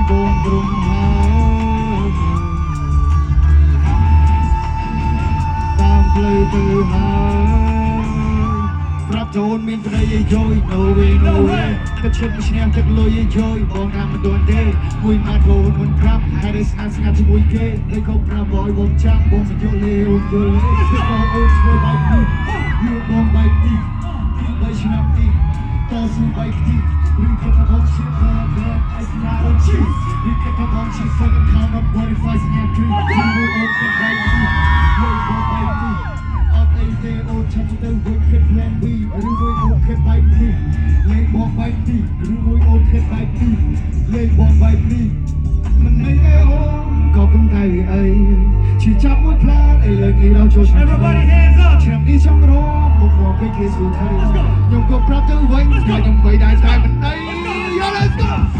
បងព្រមហើយតាមផ្លូវទៅហើយប្រាប់ចូលមានប្តីឲ្យយយ no way no way ក៏ឈិតឈ្នះទឹកលុយឲ្យយយបងតាមមិនទាន់ទេមួយម៉ាត់បងមិនប្រាប់ហើយរស្ងាត់ស្ងាត់ជាមួយគេដូចកុំប្រាប់បងបងចាំបងមិនយល់ទេអូនយល់ទេបងអូនធ្វើបែបនេះយល់បងបែបនេះបីឆ្នាំនេះតស៊ូបែបនេះឬក៏ថាបងឈិតដល់តែអាយស្នាអូនឈិតឬក៏ថាបងឈិតសឹកខាងមក45ស្ងាត់គឺមួយអូនធ្វើបែបនេះមួយបងបែបនេះអត់អីទេអូនឆាប់ទៅវិញគិត plan B ឬមួយអូនគិតបែបនេះលេងបងបែបនេះឬមួយអូនគិតបែបនេះលេងបងបែបនេះមិនមែនទេអូនក៏គំតែអីឈឺចាប់មួយផ្លាតអីលើកនេះដល់ចូលឆ្នាំ Everybody hands up ឆ្នាំនេះចង់រកមកគេគេសួរថាខ្ញុំក៏ប្រាប់ទៅវិញថាខ្ញុំបីដែរតែមិនអី Let's go